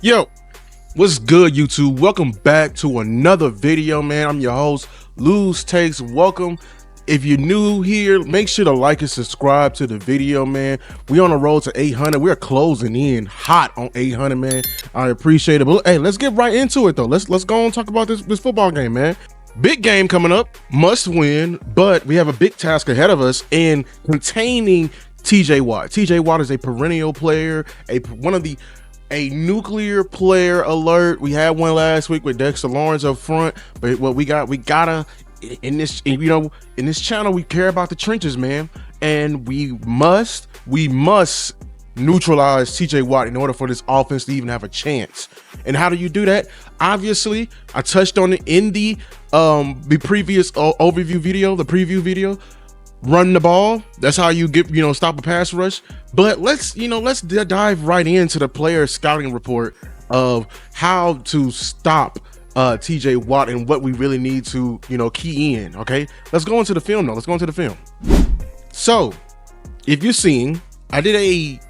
Yo, what's good, YouTube? Welcome back to another video, man. I'm your host, Lose Takes. Welcome. If you're new here, make sure to like and subscribe to the video, man. We on the road to 800. We're closing in hot on 800, man. I appreciate it. But hey, let's get right into it though. Let's go and talk about this football game, man. Big game coming up, must win, but we have a big task ahead of us in containing TJ Watt. TJ Watt is a perennial player, a nuclear player alert. We had one last week with Dexter Lawrence up front, but what we gotta in this channel, we care about the trenches, man, and we must neutralize TJ Watt in order for this offense to even have a chance. And how do you do that? Obviously, I touched on it in the previous overview video, the preview video. Run the ball. That's how you get, stop a pass rush. But let's dive right into the player scouting report of how to stop TJ Watt and what we really need to, key in. Okay, let's go into the film though. Let's go into the film. So if you're seeing, I did a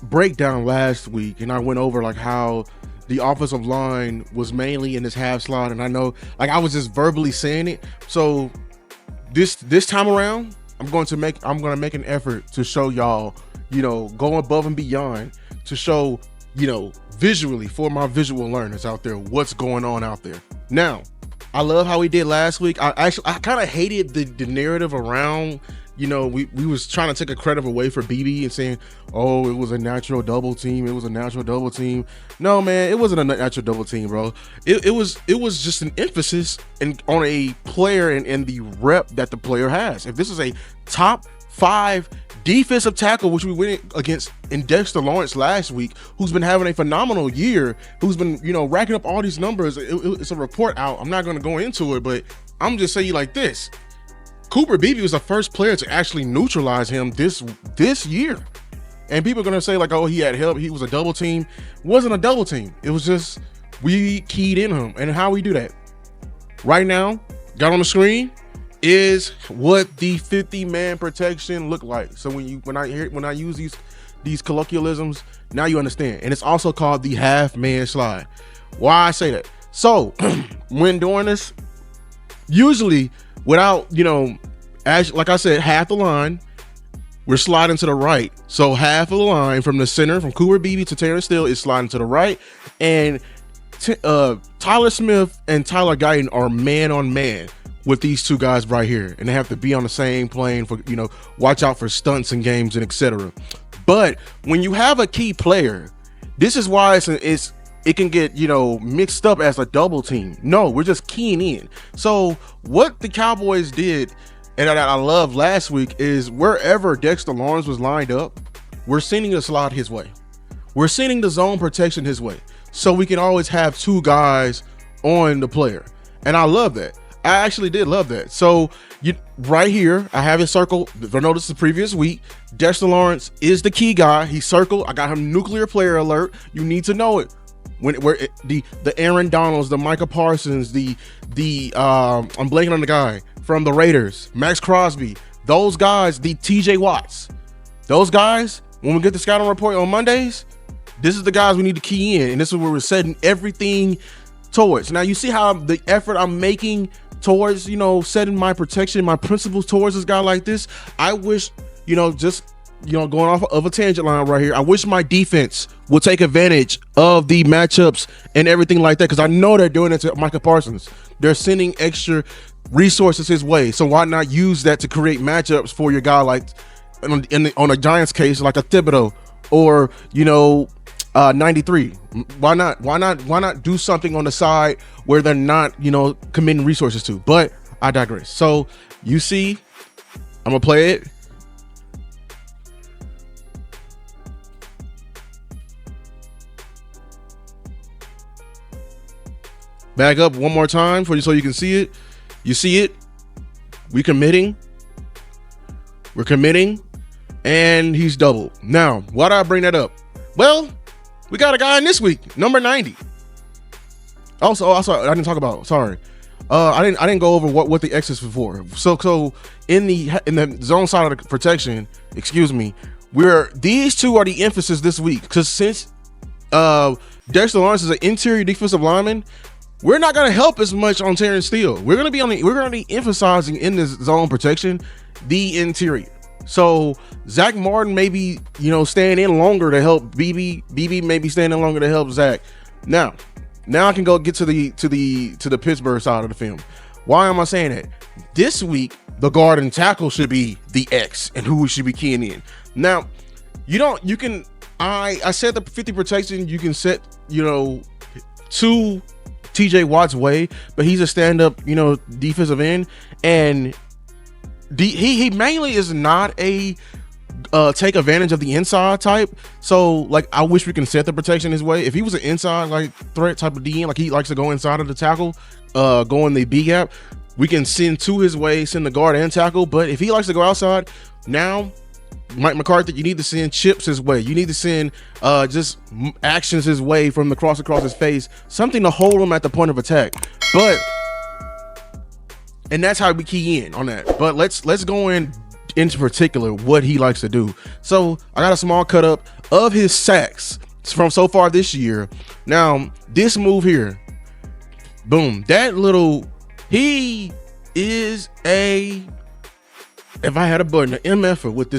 breakdown last week and I went over like how the offensive line was mainly in this half slot, and I know like I was just verbally saying it. So this time around, I'm gonna make an effort to show y'all, go above and beyond to show, visually for my visual learners out there what's going on out there. Now, I love how we did last week. I kind of hated the narrative around, we was trying to take a credit away for BB and saying, oh, it was a natural double team. It was a natural double team. No, man, it wasn't a natural double team, bro. It was just an emphasis on a player and the rep that the player has. If this is a top 5 defensive tackle, which we went against in Dexter Lawrence last week, who's been having a phenomenal year, who's been, racking up all these numbers. It's a report out. I'm not going to go into it, but I'm just saying you like this. Cooper Beebe was the first player to actually neutralize him this year. And people are going to say like, oh, he had help. He was a double team. It wasn't a double team. It was just, we keyed in him. And how we do that right now, got on the screen, is what the 50-man protection look like. So when I use these colloquialisms, now you understand. And it's also called the half-man slide. Why I say that? So when doing this, usually without, as like I said, half the line, we're sliding to the right. So half of the line from the center, from Cooper Beebe to Terrence Steele, is sliding to the right. And Tyler Smith and Tyler Guyton are man on man with these two guys right here, and they have to be on the same plane for, watch out for stunts and games and etc. But when you have a key player, this is why it can get, mixed up as a double team. No, we're just keying in. So what the Cowboys did, and I love last week, is wherever Dexter Lawrence was lined up, we're sending the slot his way. We're sending the zone protection his way. So we can always have two guys on the player. And I love that. I actually did love that. So right here, I have it circled. I noticed the previous week, Dexter Lawrence is the key guy. He's circled. I got him nuclear player alert. You need to know it. The Aaron Donalds, the Micah Parsons, I'm blanking on the guy from the Raiders, Max Crosby, those guys, the TJ Watts, those guys, when we get the scouting report on Mondays, this is the guys we need to key in, and this is where we're setting everything towards. Now you see how the effort I'm making towards, setting my protection, my principles towards this guy like this. I wish, going off of a tangent line right here, I wish my defense would take advantage of the matchups and everything like that, because I know they're doing it to Micah Parsons. They're sending extra resources his way, so why not use that to create matchups for your guy, like on a Giants case, like a Thibodeau or 93. Why not do something on the side where they're not committing resources to? But I digress. So you see, I'm gonna play it. Back up one more time for you so you can see it. You see it. We're committing, and he's doubled. Now, why did I bring that up? Well, we got a guy in this week, number 90. Also, I didn't talk about. Sorry, I didn't go over what the X is for. So in the zone side of the protection, these two are the emphasis this week, because since Dexter Lawrence is an interior defensive lineman, we're not going to help as much on Terrence Steele. We're going to be emphasizing in this zone protection the interior. So Zach Martin may be, staying in longer to help BB. BB may be staying in longer to help Zach. Now I can go get to the Pittsburgh side of the film. Why am I saying that? This week, the guard and tackle should be the X and who we should be keying in. Now, I said the 50 protection, you can set, to TJ Watt's way, but he's a stand-up, defensive end, and he mainly is not a take advantage of the inside type. So like, I wish we can set the protection his way. If he was an inside like threat type of DN, like he likes to go inside of the tackle, go in the B gap, we can send to his way, send the guard and tackle. But if he likes to go outside, now Mike McCarthy, you need to send chips his way. You need to send just actions his way from the cross across his face, something to hold him at the point of attack. And that's how we key in on that. But let's go into particular what he likes to do. So I got a small cut up of his sacks from so far this year. This move here, boom, he is if I had a button, an MF with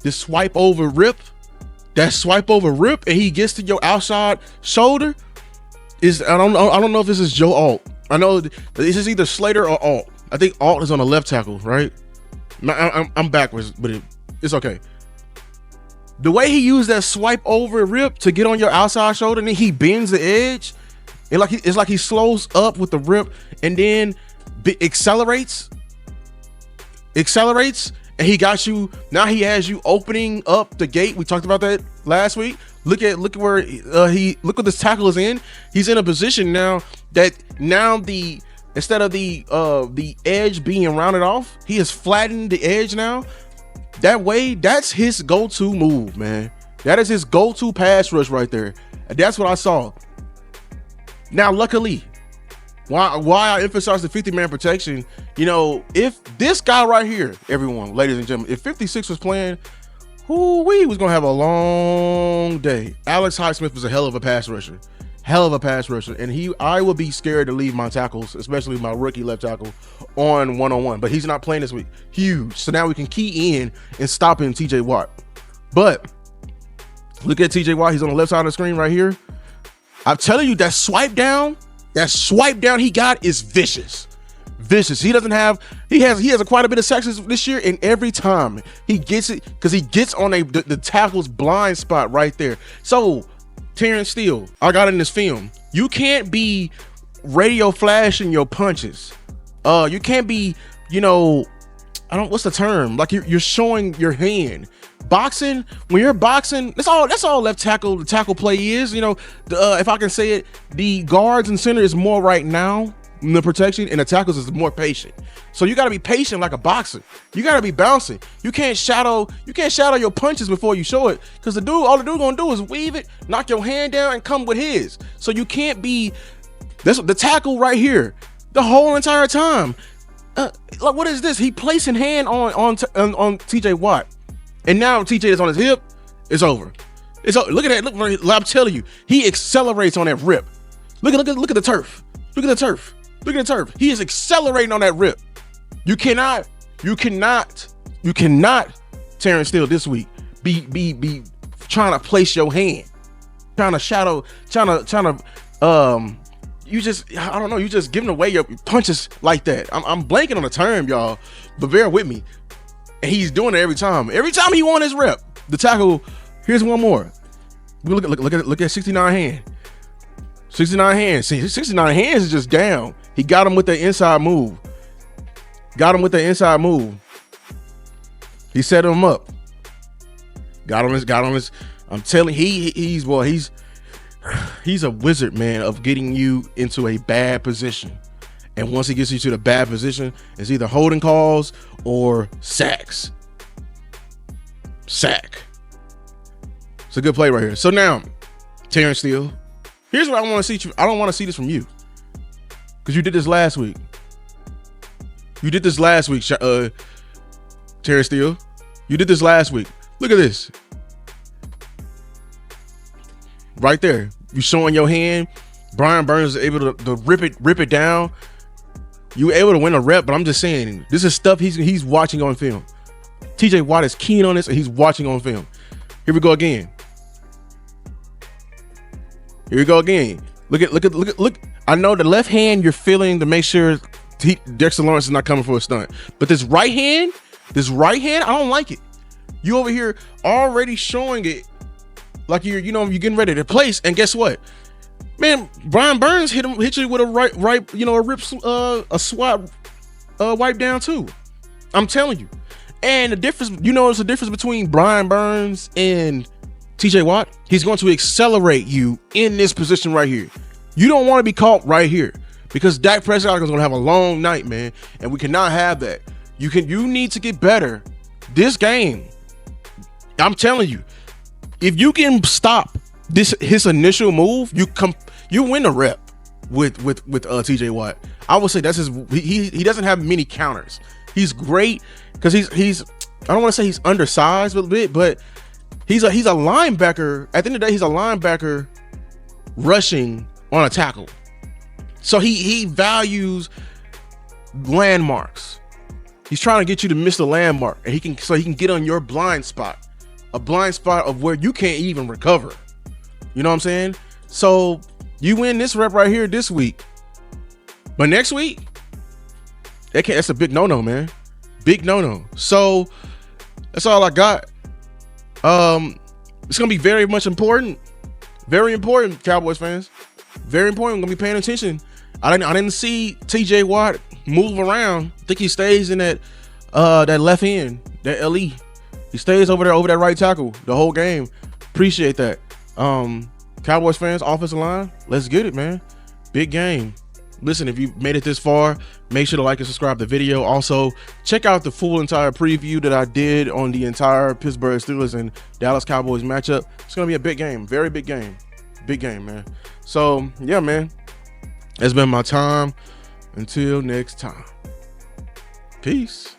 this swipe over rip, and he gets to your outside shoulder, I don't know if this is Joe Alt. I know this is either Slater or Alt. I think Alt is on the left tackle, right? I'm backwards, but it's okay. The way he used that swipe over rip to get on your outside shoulder, and then he bends the edge, it's like he slows up with the rip and then accelerates, and he got you. Now he has you opening up the gate. We talked about that last week. Look at where look what this tackle is in. He's in a position now that instead of the edge being rounded off, he has flattened the edge now. That way, that's his go-to move, man. That is his go-to pass rush right there. And that's what I saw. Now, luckily, why I emphasize the 50-man protection, if this guy right here, everyone, ladies and gentlemen, if 56 was playing, we was gonna have a long day. Alex Highsmith was a hell of a pass rusher, and I would be scared to leave my tackles, especially my rookie left tackle, on one-on-one. But he's not playing this week. Huge. So now we can key in and stop him, TJ Watt. But look at TJ Watt. He's on the left side of the screen right here. I'm telling you, that swipe down he got is vicious. He has quite a bit of sacks this year, and every time he gets it, because he gets on the tackle's blind spot right there. So Terrence Steele, I got in this film, you can't be radio flashing your punches. You can't be, what's the term? Like you're showing your hand. Boxing, when you're boxing, that's all left tackle, the tackle play is. If I can say it, the guards and center is more right now in the protection, and the tackles is more patient. So you got to be patient like a boxer. You got to be bouncing. You can't shadow your punches before you show it, because all the dude gonna do is weave it, knock your hand down, and come with his. So you can't be. That's the tackle right here the whole entire time. Like, what is this? He placing hand on TJ Watt. And now TJ is on his hip. It's over. Look at that. Look, I'm telling you, he accelerates on that rip. Look at the turf. Look at the turf. He is accelerating on that rip. You cannot, Terrence Steele, this week be trying to place your hand, trying to shadow, you just giving away your punches like that. I'm blanking on the term, y'all, but bear with me. And he's doing it every time. Every time he won his rep, the tackle. Here's one more. Look at 69 hand. 69 hands. See, 69 hands is just down. He got him with the inside move. He set him up. Got on his. I'm telling you, he's a wizard, man, of getting you into a bad position. And once he gets you to the bad position, it's either holding calls or sacks. Sack. It's a good play right here. So now, Terrence Steele, here's what I want to see. I don't want to see this from you, because you did this last week. Terrence Steele. You did this last week. Look at this. Right there. You showing your hand. Brian Burns is able to rip it down. You were able to win a rep, but I'm just saying, this is stuff he's watching on film. TJ Watt is keen on this, and he's watching on film. Here we go again. Here we go again. Look. I know the left hand you're feeling to make sure Dexter Lawrence is not coming for a stunt, but this right hand, I don't like it. You over here already showing it like you're getting ready to place, and guess what? Man, Brian Burns hit you with a a swat wipe down too. I'm telling you. And the difference, there's a difference between Brian Burns and TJ Watt. He's going to accelerate you in this position right here. You don't want to be caught right here because Dak Prescott is going to have a long night, man, and we cannot have that. You need to get better this game. I'm telling you, if you can stop his initial move, you win the rep with TJ Watt. I would say that's he doesn't have many counters. He's great because he's I don't want to say he's undersized a little bit, but he's a linebacker. At the end of the day, he's a linebacker rushing on a tackle. So he values landmarks. He's trying to get you to miss the landmark, and he can get on your blind spot, a blind spot of where you can't even recover. You know what I'm saying? So you win this rep right here this week, but next week, that's a big no-no, man. Big no-no. So that's all I got. It's gonna be very much important. Very important, Cowboys fans. Very important. I'm gonna be paying attention. I didn't see TJ Watt move around. I think he stays in that left end, that LE. He stays over that right tackle the whole game. Appreciate that. Cowboys fans, offensive line, let's get it, man. Big game. Listen, if you made it this far, make sure to like and subscribe to the video. Also, check out the full entire preview that I did on the entire Pittsburgh Steelers and Dallas Cowboys matchup. It's going to be a big game. Very big game. Big game, man. So, yeah, man. That's been my time. Until next time. Peace.